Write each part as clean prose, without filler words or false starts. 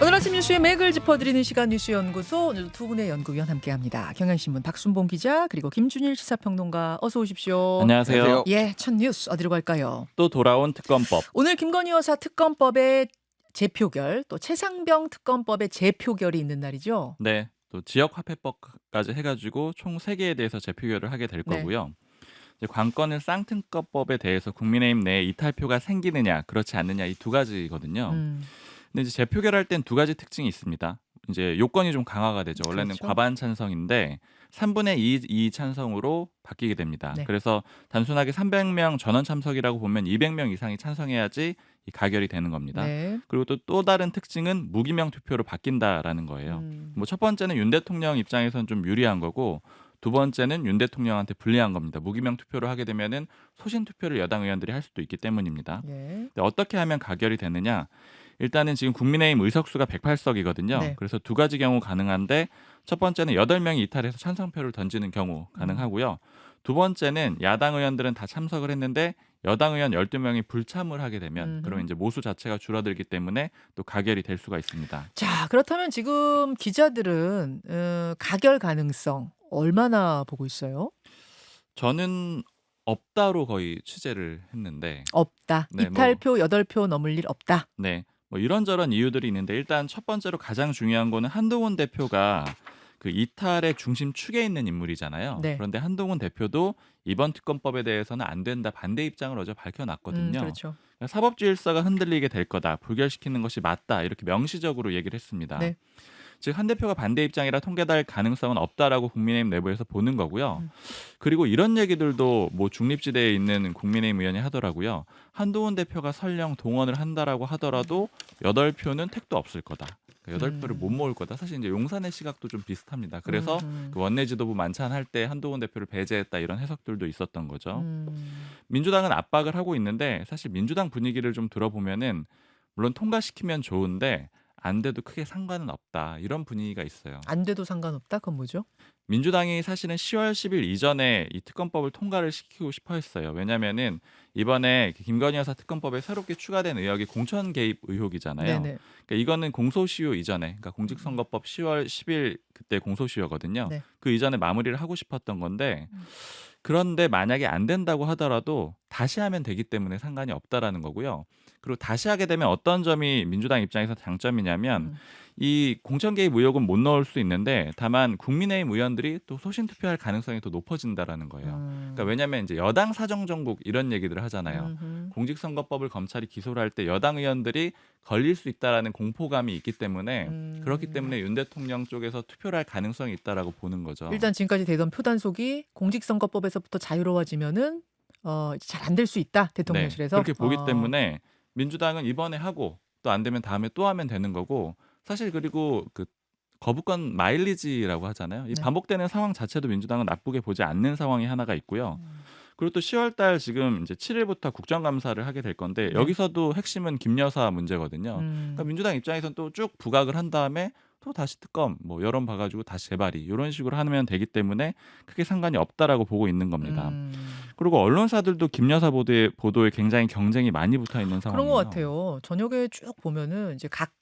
오늘 아침 뉴스의 맥을 짚어드리는 시간 뉴스연구소, 오늘도 두 분의 연구위원 함께합니다. 경향신문 박순봉 기자, 그리고 김준일 시사평론가, 어서 오십시오. 안녕하세요. 안녕하세요. 예, 첫 뉴스 어디로 갈까요? 또 돌아온 특검법. 오늘 김건희 여사 특검법의 재표결, 또 최상병 특검법의 재표결이 있는 날이죠. 네. 또 지역화폐법까지 해가지고 총 3개에 대해서 재표결을 하게 될 네. 거고요. 이제 관건은 쌍특검법에 대해서 국민의힘 내에 이탈표가 생기느냐 그렇지 않느냐 이 두 가지거든요. 근데 이제 재표결할 땐 두 가지 특징이 있습니다. 이제 요건이 좀 강화가 되죠. 원래는 그렇죠. 과반 찬성인데 3분의 2 찬성으로 바뀌게 됩니다. 네. 그래서 단순하게 300명 전원 참석이라고 보면 200명 이상이 찬성해야지 이 가결이 되는 겁니다. 네. 그리고 또 다른 특징은 무기명 투표로 바뀐다라는 거예요. 뭐 첫 번째는 윤 대통령 입장에선 좀 유리한 거고, 두 번째는 윤 대통령한테 불리한 겁니다. 무기명 투표를 하게 되면은 소신 투표를 여당 의원들이 할 수도 있기 때문입니다. 예. 근데 어떻게 하면 가결이 되느냐? 일단은 지금 국민의힘 의석수가 108석이거든요. 네. 그래서 두 가지 경우 가능한데, 첫 번째는 8명이 이탈해서 찬성표를 던지는 경우 가능하고요. 두 번째는 야당 의원들은 다 참석을 했는데 여당 의원 12명이 불참을 하게 되면 그러면 이제 모수 자체가 줄어들기 때문에 또 가결이 될 수가 있습니다. 자, 그렇다면 지금 기자들은 가결 가능성 얼마나 보고 있어요? 저는 없다로 거의 취재를 했는데, 없다. 네, 이탈표 8표 넘을 일 없다. 네, 뭐 이런저런 이유들이 있는데, 일단 첫 번째로 가장 중요한 거는 한동훈 대표가 그 이탈의 중심축에 있는 인물이잖아요. 네. 그런데 한동훈 대표도 이번 특검법에 대해서는 안 된다, 반대 입장을 어제 밝혀놨거든요. 그렇죠. 그러니까 사법질서가 흔들리게 될 거다, 불결시키는 것이 맞다, 이렇게 명시적으로 얘기를 했습니다. 네. 즉 한 대표가 반대 입장이라 통과될 가능성은 없다라고 국민의힘 내부에서 보는 거고요. 그리고 이런 얘기들도 뭐 중립지대에 있는 국민의힘 의원이 하더라고요. 한동훈 대표가 설령 동원을 한다라고 하더라도 8표는 택도 없을 거다. 8표를 못 모을 거다. 사실 이제 용산의 시각도 좀 비슷합니다. 그래서 그 원내 지도부 만찬할 때 한동훈 대표를 배제했다, 이런 해석들도 있었던 거죠. 민주당은 압박을 하고 있는데, 사실 민주당 분위기를 좀 들어보면은 물론 통과시키면 좋은데 안 돼도 크게 상관은 없다, 이런 분위기가 있어요. 안 돼도 상관없다? 그건 뭐죠? 민주당이 사실은 10월 10일 이전에 이 특검법을 통과를 시키고 싶어 했어요. 왜냐면은 이번에 김건희 여사 특검법에 새롭게 추가된 의혹이 공천 개입 의혹이잖아요. 네네. 그러니까 이거는 공소시효 이전에, 그러니까 공직선거법 10월 10일 그때 공소시효거든요. 네. 그 이전에 마무리를 하고 싶었던 건데, 그런데 만약에 안 된다고 하더라도 다시 하면 되기 때문에 상관이 없다라는 거고요. 그리고 다시 하게 되면 어떤 점이 민주당 입장에서 장점이냐면, 이 공천 개입 의혹은 못 넣을 수 있는데 다만 국민의힘 의원들이 또 소신 투표할 가능성이 더 높아진다라는 거예요. 그러니까 왜냐하면 이제 여당 사정정국 이런 얘기들을 하잖아요. 공직선거법을 검찰이 기소를 할 때 여당 의원들이 걸릴 수 있다라는 공포감이 있기 때문에, 그렇기 때문에 윤 대통령 쪽에서 투표를 할 가능성이 있다라고 보는 거죠. 일단 지금까지 되던 표단속이 공직선거법에서부터 자유로워지면은 잘 안 될 수 있다, 대통령실에서. 그렇게 보기 때문에 민주당은 이번에 하고 또 안 되면 다음에 또 하면 되는 거고, 사실 그리고 그 거부권 마일리지라고 하잖아요. 이 네. 반복되는 상황 자체도 민주당은 나쁘게 보지 않는 상황이 하나가 있고요. 그리고 또 10월 달 지금 이제 7일부터 국정감사를 하게 될 건데, 여기서도 핵심은 김 여사 문제거든요. 그러니까 민주당 입장에서는 또 쭉 부각을 한 다음에 또 다시 특검 뭐 여론 봐가지고 다시 재발의 이런 식으로 하면 되기 때문에 크게 상관이 없다라고 보고 있는 겁니다. 그리고 언론사들도 김 여사 보도에 굉장히 경쟁이 많이 붙어 있는 상황이에요. 그런 것 같아요. 저녁에 쭉 보면은 이제 각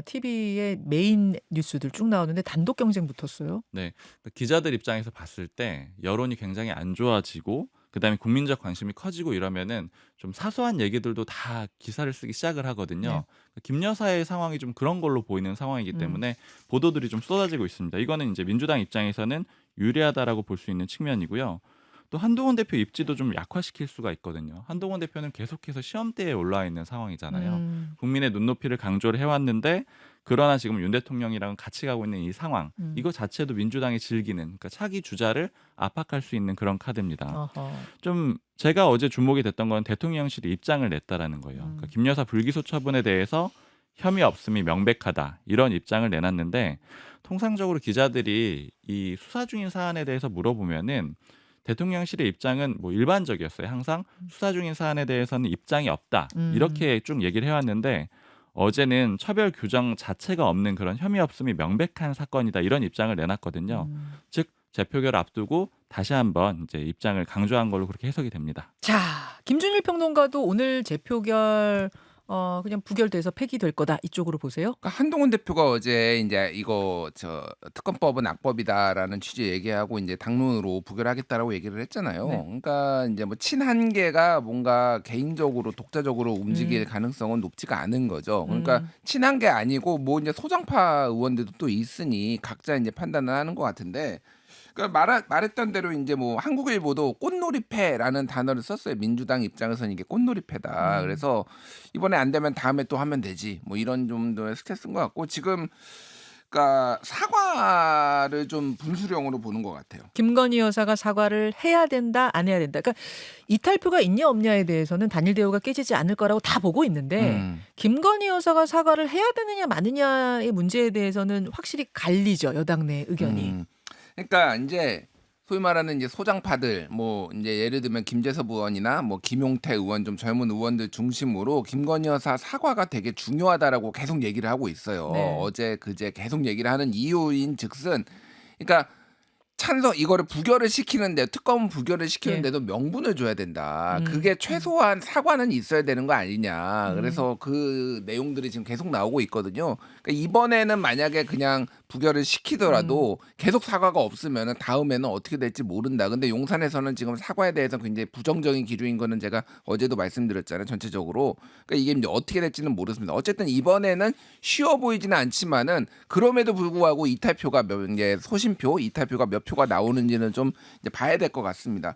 TV의 메인 뉴스들 쭉 나오는데 단독 경쟁 붙었어요. 네, 그러니까 기자들 입장에서 봤을 때 여론이 굉장히 안 좋아지고, 그다음에 국민적 관심이 커지고 이러면은 좀 사소한 얘기들도 다 기사를 쓰기 시작을 하거든요. 네. 김 여사의 상황이 좀 그런 걸로 보이는 상황이기 때문에 보도들이 좀 쏟아지고 있습니다. 이거는 이제 민주당 입장에서는 유리하다라고 볼 수 있는 측면이고요. 또 한동훈 대표 입지도 좀 약화시킬 수가 있거든요. 한동훈 대표는 계속해서 시험대에 올라와 있는 상황이잖아요. 국민의 눈높이를 강조를 해왔는데, 그러나 지금 윤 대통령이랑 같이 가고 있는 이 상황, 이거 자체도 민주당이 즐기는, 그러니까 차기 주자를 압박할 수 있는 그런 카드입니다. 어허. 좀 제가 어제 주목이 됐던 건 대통령실이 입장을 냈다라는 거예요. 그러니까 김 여사 불기소 처분에 대해서 혐의 없음이 명백하다, 이런 입장을 내놨는데, 통상적으로 기자들이 이 수사 중인 사안에 대해서 물어보면은 대통령실의 입장은 뭐 일반적이었어요. 항상 수사 중인 사안에 대해서는 입장이 없다, 이렇게 쭉 얘기를 해왔는데, 어제는 처벌 규정 자체가 없는 그런 혐의 없음이 명백한 사건이다, 이런 입장을 내놨거든요. 즉 재표결 앞두고 다시 한번 이제 입장을 강조한 걸로 그렇게 해석이 됩니다. 자, 김준일 평론가도 오늘 재표결 그냥 부결돼서 폐기될 거다 이쪽으로 보세요? 그러니까 한동훈 대표가 어제 이제 이거 특검법은 악법이다라는 취지 얘기하고 이제 당론으로 부결하겠다라고 얘기를 했잖아요. 네. 그러니까 이제 뭐 친한계가 뭔가 개인적으로 독자적으로 움직일 음. 가능성은 높지가 않은 거죠. 그러니까 음. 친한계 아니고 뭐 이제 소장파 의원들도 또 있으니 각자 이제 판단을 하는 것 같은데. 그러니까 말했던 대로 이제 뭐 한국일보도 꽃놀이패라는 단어를 썼어요. 민주당 입장에서는 이게 꽃놀이패다. 음. 그래서 이번에 안 되면 다음에 또 하면 되지. 뭐 이런 정도의 스탠스인 것 같고 지금 그러니까 사과를 좀 분수령으로 보는 것 같아요. 김건희 여사가 사과를 해야 된다, 안 해야 된다. 그러니까 이탈표가 있냐 없냐에 대해서는 단일 대우가 깨지지 않을 거라고 다 보고 있는데 김건희 여사가 사과를 해야 되느냐 마느냐의 문제에 대해서는 확실히 갈리죠. 여당 내 의견이. 그러니까 이제 소위 말하는 이제 소장파들 뭐 이제 예를 들면 김재섭 의원이나 뭐 김용태 의원 좀 젊은 의원들 중심으로 김건희 여사 사과가 되게 중요하다라고 계속 얘기를 하고 있어요. 네. 어제 그제 계속 얘기를 하는 이유인즉슨 그러니까 이거를 부결을 시키는데 특검 부결을 시키는데도 명분을 줘야 된다. 그게 최소한 사과는 있어야 되는 거 아니냐. 그래서 그 내용들이 지금 계속 나오고 있거든요. 그러니까 이번에는 만약에 그냥 부결을 시키더라도 계속 사과가 없으면 다음에는 어떻게 될지 모른다. 근데 용산에서는 지금 사과에 대해서 굉장히 부정적인 기류인 거는 제가 어제도 말씀드렸잖아요. 전체적으로. 그러니까 이게 이제 어떻게 될지는 모르겠습니다. 어쨌든 이번에는 쉬워 보이지는 않지만은 그럼에도 불구하고 소신표 이탈표가 몇 표가 나오는지는 좀 이제 봐야 될 것 같습니다.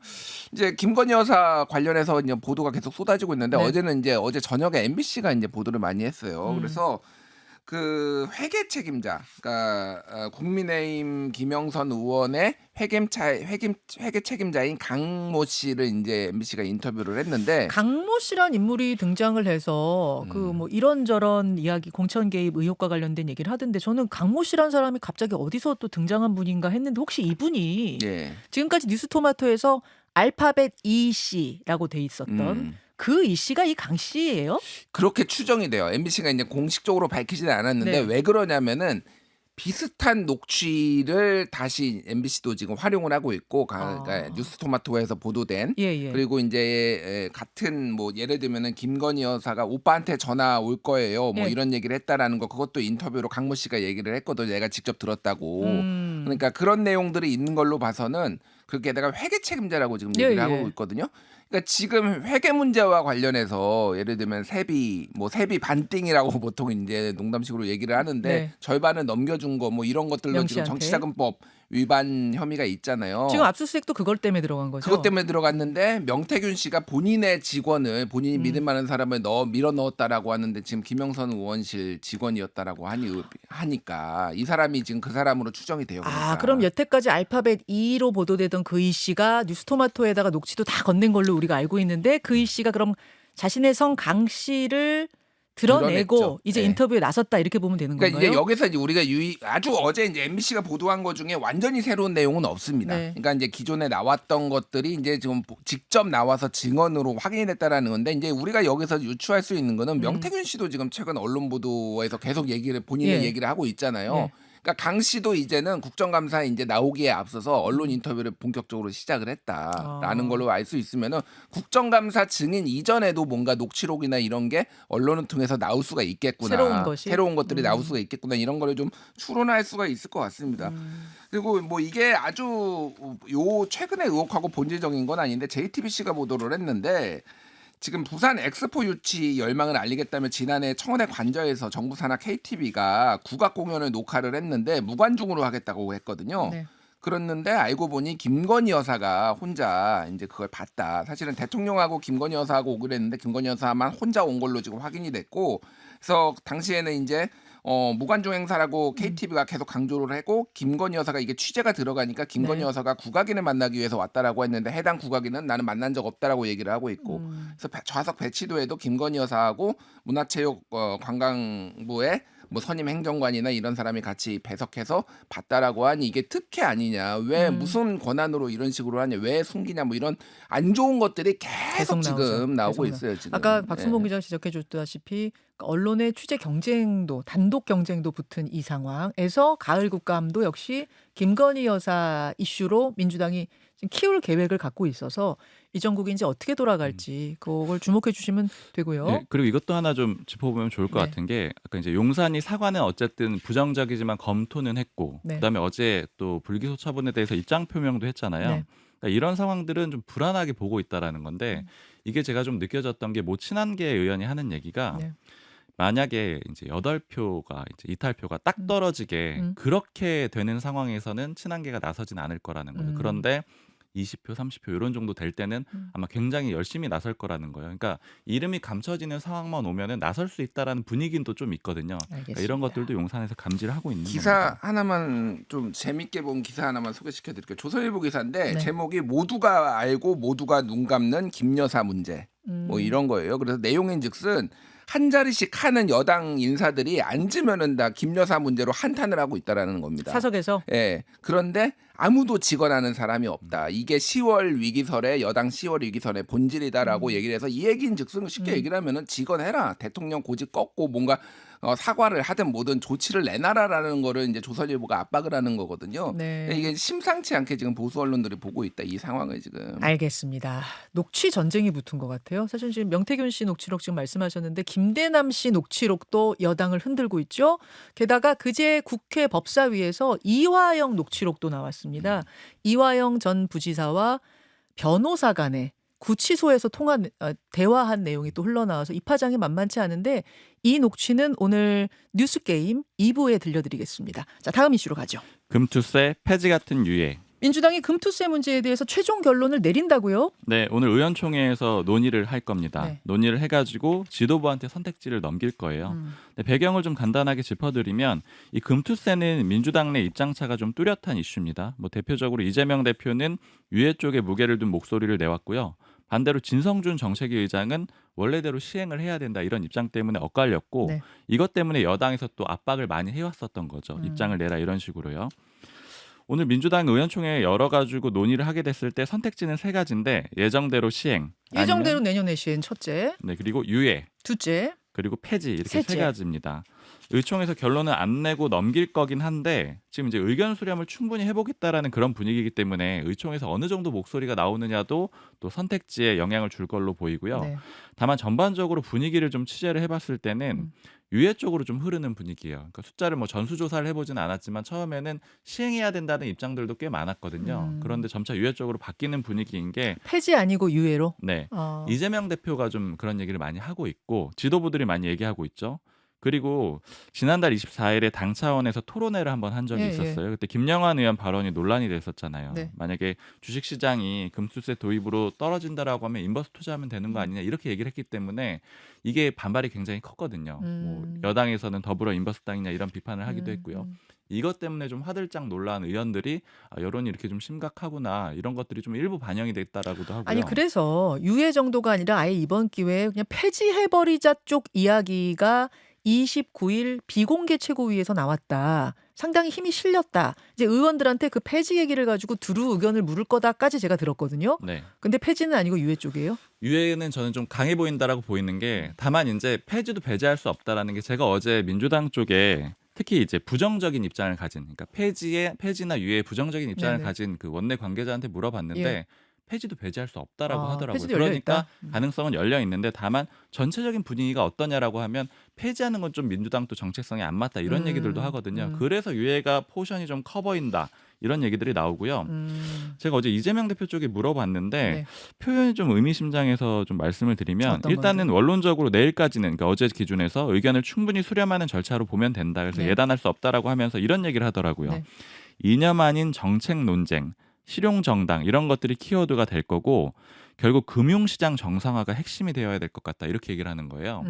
이제 김건희 여사 관련해서 이제 보도가 계속 쏟아지고 있는데 네. 어제 저녁에 MBC가 이제 보도를 많이 했어요. 그래서 그 회계 책임자, 그러니까 국민의힘 김영선 의원의 회계 책임자인 강모 씨를 이제 MBC가 인터뷰를 했는데 강모 씨란 인물이 등장을 해서 그 뭐 이런저런 이야기 공천 개입 의혹과 관련된 얘기를 하던데 저는 강모 씨란 사람이 갑자기 어디서 또 등장한 분인가 했는데 혹시 이분이 예. 지금까지 뉴스토마토에서 알파벳 이 씨라고 돼 있었던 그 이 씨가 이 강 씨예요? 그렇게 추정이 돼요. MBC가 이제 공식적으로 밝히지는 않았는데 네. 왜 그러냐면은 비슷한 녹취를 다시 MBC도 지금 활용을 하고 있고 그러니까 뉴스토마토에서 보도된 예. 그리고 이제 같은 뭐 예를 들면은 김건희 여사가 오빠한테 전화 올 거예요. 뭐 예. 이런 얘기를 했다라는 거 그것도 인터뷰로 강모 씨가 얘기를 했거든요. 내가 직접 들었다고. 음. 그러니까 그런 내용들이 있는 걸로 봐서는 그게다가 회계 책임자라고 지금 얘기를 예. 하고 있거든요. 그러니까 지금 회계 문제와 관련해서 예를 들면 세비 반띵이라고 보통 이제 농담식으로 얘기를 하는데 네. 절반을 넘겨준 거 뭐 이런 것들로 명 지금 씨한테. 정치자금법 위반 혐의가 있잖아요. 지금 압수수색도 그걸 때문에 들어간 거죠. 그것 때문에 들어갔는데 명태균 씨가 본인의 직원을 본인이 믿을 만한 사람을 밀어 넣었다라고 하는데 지금 김영선 의원실 직원이었다라고 하니까 이 사람이 지금 그 사람으로 추정이 돼요. 그러니까. 그럼 여태까지 알파벳 E로 보도되던 그 이 씨가 뉴스토마토에다가 녹취도 다 건넨 걸로 우리가 알고 있는데 그 이 씨가 그럼 자신의 성 강 씨를 드러내고 드러냈죠. 이제 네. 인터뷰에 나섰다 이렇게 보면 되는 그러니까 건가요? 이제 여기서 이제 우리가 아주 어제 이제 MBC가 보도한 것 중에 완전히 새로운 내용은 없습니다. 네. 그러니까 이제 기존에 나왔던 것들이 이제 지금 직접 나와서 증언으로 확인이 됐다라는 건데 이제 우리가 여기서 유추할 수 있는 거는 명태균 씨도 지금 최근 언론 보도에서 계속 본인의 예. 얘기를 하고 있잖아요. 예. 그러니까 강 씨도 이제는 국정감사에 이제 나오기에 앞서서 언론 인터뷰를 본격적으로 시작을 했다라는 걸로 알 수 있으면은 국정감사 증인 이전에도 뭔가 녹취록이나 이런 게 언론을 통해서 나올 수가 있겠구나. 새로운 것들이 나올 수가 있겠구나. 이런 거를 좀 추론할 수가 있을 것 같습니다. 그리고 뭐 이게 아주 최근의 의혹하고 본질적인 건 아닌데 JTBC가 보도를 했는데 지금 부산 엑스포 유치 열망을 알리겠다며 지난해 청와대 관저에서 정부 산하 KTV가 국악 공연을 녹화를 했는데 무관중으로 하겠다고 했거든요. 네. 그랬는데 알고 보니 김건희 여사가 혼자 이제 그걸 봤다. 사실은 대통령하고 김건희 여사하고 오기로 했는데 김건희 여사만 혼자 온 걸로 지금 확인이 됐고 그래서 당시에는 이제 무관중 행사라고 KTV가 계속 강조를 하고 김건희 여사가 이게 취재가 들어가니까 김건희 네. 여사가 국악인을 만나기 위해서 왔다라고 했는데 해당 국악인은 나는 만난 적 없다라고 얘기를 하고 있고 그래서 좌석 배치도에도 김건희 여사하고 문화체육관광부의 뭐 선임 행정관이나 이런 사람이 같이 배석해서 봤다라고 하니 이게 특혜 아니냐 왜 무슨 권한으로 이런 식으로 하냐 왜 숨기냐 뭐 이런 안 좋은 것들이 계속 지금 나오고 있어요. 지금. 아까 박순봉 기자가 지적해 줬다시피 언론의 취재 경쟁도 단독 경쟁도 붙은 이 상황에서 가을 국감도 역시 김건희 여사 이슈로 민주당이 지금 키울 계획을 갖고 있어서 이 정국이 이제 어떻게 돌아갈지 그걸 주목해 주시면 되고요. 네, 그리고 이것도 하나 좀 짚어보면 좋을 것 네. 같은 게 아까 이제 용산이 사과는 어쨌든 부정적이지만 검토는 했고 네. 그다음에 어제 또 불기소 처분에 대해서 입장 표명도 했잖아요. 네. 그러니까 이런 상황들은 좀 불안하게 보고 있다라는 건데 이게 제가 좀 느껴졌던 게 모 친한계 의원이 하는 얘기가 네. 만약에 이제 8표가 이제 이탈표가 딱 떨어지게 그렇게 되는 상황에서는 친한계가 나서진 않을 거라는 거예요. 그런데 20표, 30표 이런 정도 될 때는 아마 굉장히 열심히 나설 거라는 거예요. 그러니까 이름이 감춰지는 상황만 오면은 나설 수 있다라는 분위기는 또 좀 있거든요. 그러니까 이런 것들도 용산에서 감지를 하고 있는 기사 겁니다. 하나만 좀 재밌게 본 기사 하나만 소개시켜 드릴게요. 조선일보 기사인데 네. 제목이 모두가 알고 모두가 눈 감는 김여사 문제. 뭐 이런 거예요. 그래서 내용인즉슨 한 자리씩 하는 여당 인사들이 앉으면은 다 김여사 문제로 한탄을 하고 있다라는 겁니다. 사석에서 예. 그런데 아무도 직언하는 사람이 없다. 이게 10월 위기설의 여당 10월 위기설의 본질이다라고 얘기를 해서 이 얘기인즉슨 쉽게 얘기를 하면은 직언해라. 대통령 고집 꺾고 뭔가 사과를 하든 뭐든 조치를 내놔라라는 거를 이제 조선일보가 압박을 하는 거거든요. 네. 이게 심상치 않게 지금 보수 언론들이 보고 있다. 이 상황을 지금. 알겠습니다. 녹취 전쟁이 붙은 것 같아요. 사실 지금 명태균 씨 녹취록 지금 말씀하셨는데 김대남 씨 녹취록도 여당을 흔들고 있죠. 게다가 그제 국회 법사위에서 이화영 녹취록도 나왔습니다. 이화영 전 부지사와 변호사 간에 구치소에서 대화한 내용이 또 흘러나와서 이 파장이 만만치 않은데 이 녹취는 오늘 뉴스게임 2부에 들려드리겠습니다. 자, 다음 이슈로 가죠. 금투세 폐지 같은 유예. 민주당이 금투세 문제에 대해서 최종 결론을 내린다고요? 네, 오늘 의원총회에서 논의를 할 겁니다. 네. 논의를 해가지고 지도부한테 선택지를 넘길 거예요. 네, 배경을 좀 간단하게 짚어드리면 이 금투세는 민주당 내 입장차가 좀 뚜렷한 이슈입니다. 뭐 대표적으로 이재명 대표는 유예 쪽에 무게를 둔 목소리를 내왔고요. 반대로 진성준 정책위 의장은 원래대로 시행을 해야 된다 이런 입장 때문에 엇갈렸고 네. 이것 때문에 여당에서 또 압박을 많이 해왔었던 거죠. 입장을 내라 이런 식으로요. 오늘 민주당 의원총회에 열어가지고 논의를 하게 됐을 때 선택지는 3가지인데 예정대로 시행, 예정대로 아니면, 내년에 시행 첫째, 네, 그리고 유예, 둘째, 그리고 폐지 이렇게 셋째. 3가지입니다. 의총에서 결론은 안 내고 넘길 거긴 한데 지금 이제 의견 수렴을 충분히 해보겠다라는 그런 분위기이기 때문에 의총에서 어느 정도 목소리가 나오느냐도 또 선택지에 영향을 줄 걸로 보이고요. 네. 다만 전반적으로 분위기를 좀 취재를 해봤을 때는 유예 쪽으로 좀 흐르는 분위기예요. 그러니까 숫자를 뭐 전수조사를 해보지는 않았지만 처음에는 시행해야 된다는 입장들도 꽤 많았거든요. 그런데 점차 유예 쪽으로 바뀌는 분위기인 게 폐지 아니고 유예로. 네. 어. 이재명 대표가 좀 그런 얘기를 많이 하고 있고 지도부들이 많이 얘기하고 있죠. 그리고 지난달 24일에 당 차원에서 토론회를 한번 한 적이 예, 있었어요. 그때 김영환 의원 발언이 논란이 됐었잖아요. 네. 만약에 주식시장이 금투세 도입으로 떨어진다라고 하면 인버스 투자하면 되는 거 아니냐 이렇게 얘기를 했기 때문에 이게 반발이 굉장히 컸거든요. 뭐 여당에서는 더불어 인버스당이냐 이런 비판을 하기도 했고요. 이것 때문에 좀 화들짝 놀란 의원들이 여론이 이렇게 좀 심각하구나 이런 것들이 좀 일부 반영이 됐다라고도 하고요. 아니 그래서 유예 정도가 아니라 아예 이번 기회에 그냥 폐지해버리자 쪽 이야기가 29일 비공개 최고위에서 나왔다. 상당히 힘이 실렸다. 이제 의원들한테 그 폐지 얘기를 가지고 두루 의견을 물을 거다까지 제가 들었거든요. 네. 근데 폐지는 아니고 유예 쪽이에요? 유예는 저는 좀 강해 보인다라고 보이는 게 다만 이제 폐지도 배제할 수 없다라는 게 제가 어제 민주당 쪽에 특히 이제 부정적인 입장을 가진 그러니까 폐지나 유예에 부정적인 입장을 네네. 가진 그 원내 관계자한테 물어봤는데 예. 폐지도 배제할 수 없다라고 하더라고요. 폐지도 열려 그러니까 있다. 가능성은 열려 있는데 다만 전체적인 분위기가 어떠냐라고 하면 폐지하는 건 좀 민주당도 정책성이 안 맞다 이런 얘기들도 하거든요. 그래서 유예가 포션이 좀 커 보인다 이런 얘기들이 나오고요. 제가 어제 이재명 대표 쪽에 물어봤는데 네. 표현이 좀 의미심장해서 좀 말씀을 드리면 어떤 일단은 건지. 원론적으로 내일까지는 그러니까 어제 기준에서 의견을 충분히 수렴하는 절차로 보면 된다. 그래서 네. 예단할 수 없다라고 하면서 이런 얘기를 하더라고요. 네. 이념 아닌 정책 논쟁, 실용 정당 이런 것들이 키워드가 될 거고 결국 금융시장 정상화가 핵심이 되어야 될 것 같다 이렇게 얘기를 하는 거예요.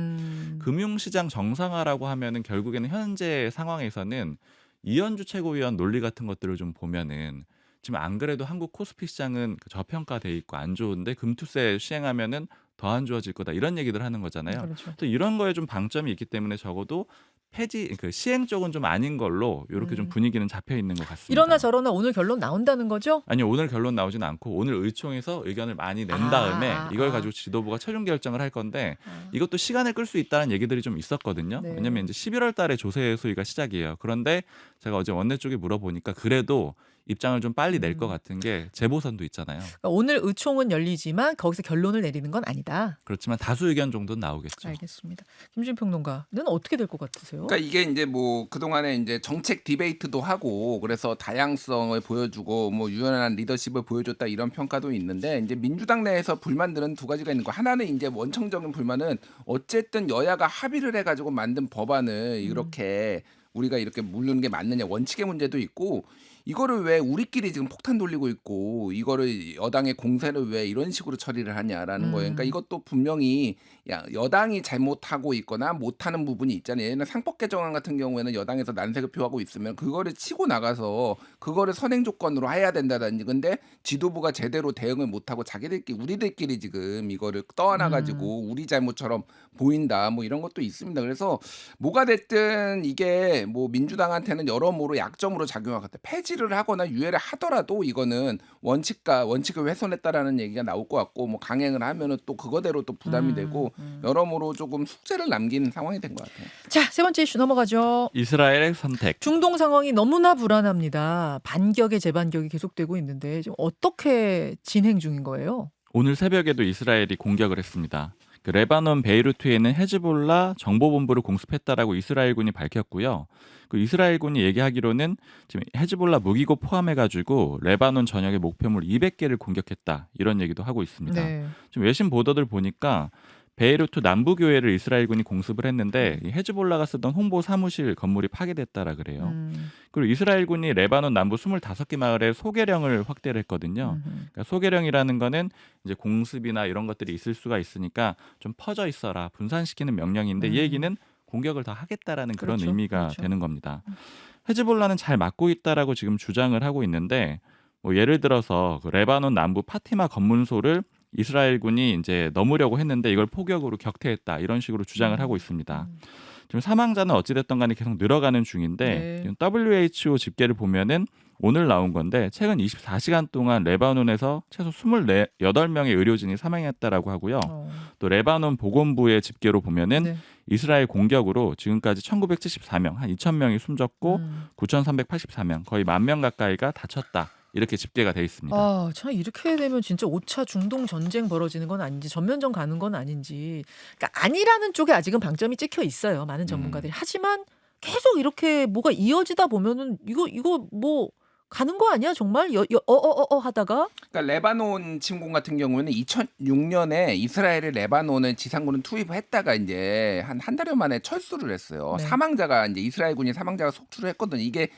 금융시장 정상화라고 하면은 결국에는 현재 상황에서는 이현주 최고위원 논리 같은 것들을 좀 보면은 지금 안 그래도 한국 코스피 시장은 저평가돼 있고 안 좋은데 금투세 시행하면은 더 안 좋아질 거다 이런 얘기들 하는 거잖아요. 그렇죠. 또 이런 거에 좀 방점이 있기 때문에 적어도 폐지 그 시행 쪽은 좀 아닌 걸로 이렇게 좀 분위기는 잡혀 있는 것 같습니다. 이러나 저러나 오늘 결론 나온다는 거죠? 아니요 오늘 결론 나오지는 않고 오늘 의총에서 의견을 많이 낸 다음에 이걸 가지고 지도부가 최종 결정을 할 건데 이것도 시간을 끌 수 있다는 얘기들이 좀 있었거든요. 네. 왜냐하면 이제 11월 달에 조세 소위가 시작이에요. 그런데 제가 어제 원내 쪽에 물어보니까 그래도 입장을 좀 빨리 낼 것 같은 게 재보선도 있잖아요. 그러니까 오늘 의총은 열리지만 거기서 결론을 내리는 건 아니다. 그렇지만 다수 의견 정도는 나오겠죠. 알겠습니다. 김준 평론가는 어떻게 될 것 같으세요? 그러니까 이게 이제 뭐 그동안에 이제 정책 디베이트도 하고 그래서 다양성을 보여주고 뭐 유연한 리더십을 보여줬다 이런 평가도 있는데 이제 민주당 내에서 불만들은 두 가지가 있는 거. 하나는 이제 원청적인 불만은 어쨌든 여야가 합의를 해가지고 만든 법안을 이렇게 우리가 이렇게 물르는 게 맞느냐 원칙의 문제도 있고 이거를 왜 우리끼리 지금 폭탄 돌리고 있고 이거를 여당의 공세를 왜 이런 식으로 처리를 하냐라는 거예요. 그러니까 이것도 분명히 여당이 잘못하고 있거나 못하는 부분이 있잖아요. 예전에 상법 개정안 같은 경우에는 여당에서 난색을 표하고 있으면 그거를 치고 나가서 그거를 선행 조건으로 해야 된다든지 근데 지도부가 제대로 대응을 못하고 자기들끼리 우리들끼리 지금 이거를 떠안아가지고 우리 잘못처럼 보인다 뭐 이런 것도 있습니다. 그래서 뭐가 됐든 이게 뭐 민주당한테는 여러모로 약점으로 작용할 것 같아요. 폐지를 하거나 유예를 하더라도 이거는 원칙을 훼손했다라는 얘기가 나올 것 같고 뭐 강행을 하면은 또 그거대로 또 부담이 되고 여러모로 조금 숙제를 남긴 상황이 된 것 같아요. 자, 세 번째 이슈 넘어가죠. 이스라엘의 선택. 중동 상황이 너무나 불안합니다. 반격의 재반격이 계속되고 있는데 지금 어떻게 진행 중인 거예요? 오늘 새벽에도 이스라엘이 공격을 했습니다. 그 레바논 베이루트에 있는 헤즈볼라 정보본부를 공습했다라고 이스라엘군이 밝혔고요. 그 이스라엘군이 얘기하기로는 지금 헤즈볼라 무기고 포함해가지고 레바논 전역의 목표물 200개를 공격했다 이런 얘기도 하고 있습니다. 네. 지금 외신 보도들 보니까 베이루트 남부 교회를 이스라엘군이 공습을 했는데 이 헤즈볼라가 쓰던 홍보 사무실 건물이 파괴됐다라 그래요. 그리고 이스라엘군이 레바논 남부 25개 마을에 소개령을 확대를 했거든요. 그러니까 소개령이라는 거는 이제 공습이나 이런 것들이 있을 수가 있으니까 좀 퍼져 있어라 분산시키는 명령인데 이 얘기는 공격을 더 하겠다라는 그런 그렇죠. 의미가 그렇죠. 되는 겁니다. 헤즈볼라는 잘 막고 있다라고 지금 주장을 하고 있는데 뭐 예를 들어서 그 레바논 남부 파티마 검문소를 이스라엘군이 이제 넘으려고 했는데 이걸 포격으로 격퇴했다 이런 식으로 주장을 하고 있습니다. 지금 사망자는 어찌됐든 간에 계속 늘어가는 중인데 네. WHO 집계를 보면은 오늘 나온 건데 최근 24시간 동안 레바논에서 최소 28명의 의료진이 사망했다라고 하고요. 또 레바논 보건부의 집계로 보면은 네. 이스라엘 공격으로 지금까지 1974명, 한 2,000명이 숨졌고 9,384명, 거의 10,000명 가까이가 다쳤다. 이렇게 집계가 돼 있습니다. 아, 참 이렇게 되면 진짜 5차 중동 전쟁 벌어지는 건 아닌지 전면전 가는 건 아닌지 그러니까 아니라는 쪽에 아직은 방점이 찍혀 있어요. 많은 전문가들이. 하지만 계속 이렇게 뭐가 이어지다 보면은 이거 뭐 가는 거 아니야 정말? 하다가 그러니까 레바논 침공 같은 경우에는 2006년에 이스라엘이 레바논을 지상군을 투입했다가 이제 한 달여 만에 철수를 했어요. 네. 사망자가 이제 이스라엘군이 사망자가 속출을 했거든요. 이게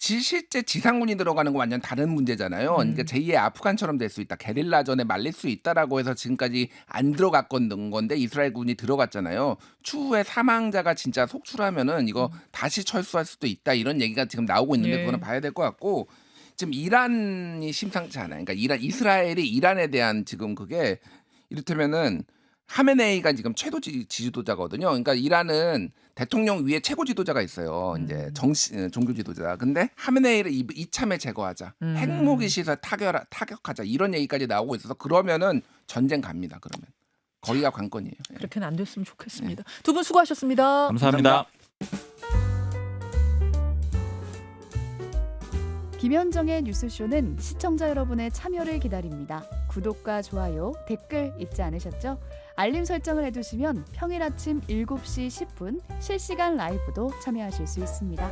실제 지상군이 들어가는 건 완전 다른 문제잖아요. 그러니까 제2의 아프간처럼 될 수 있다. 게릴라전에 말릴 수 있다라고 해서 지금까지 안 들어갔던 건데 이스라엘군이 들어갔잖아요. 추후에 사망자가 진짜 속출하면은 이거 다시 철수할 수도 있다. 이런 얘기가 지금 나오고 있는데 네. 그거는 봐야 될 것 같고 지금 이란이 심상치 않아요. 그러니까 이스라엘이 이란에 대한 지금 그게 이를테면은 하메네이가 지금 최고 지도자거든요. 그러니까 이란은 대통령 위에 최고 지도자가 있어요. 이제 종교 지도자. 근데 하메네이를 이참에 제거하자. 핵무기 시설 타격하자. 이런 얘기까지 나오고 있어서 그러면은 전쟁 갑니다. 그러면 거기가 관건이에요. 예. 그렇게는 안 됐으면 좋겠습니다. 두 분 수고하셨습니다. 감사합니다. 김현정의 뉴스쇼는 시청자 여러분의 참여를 기다립니다. 구독과 좋아요, 댓글 잊지 않으셨죠? 알림 설정을 해두시면 평일 아침 7시 10분 실시간 라이브도 참여하실 수 있습니다.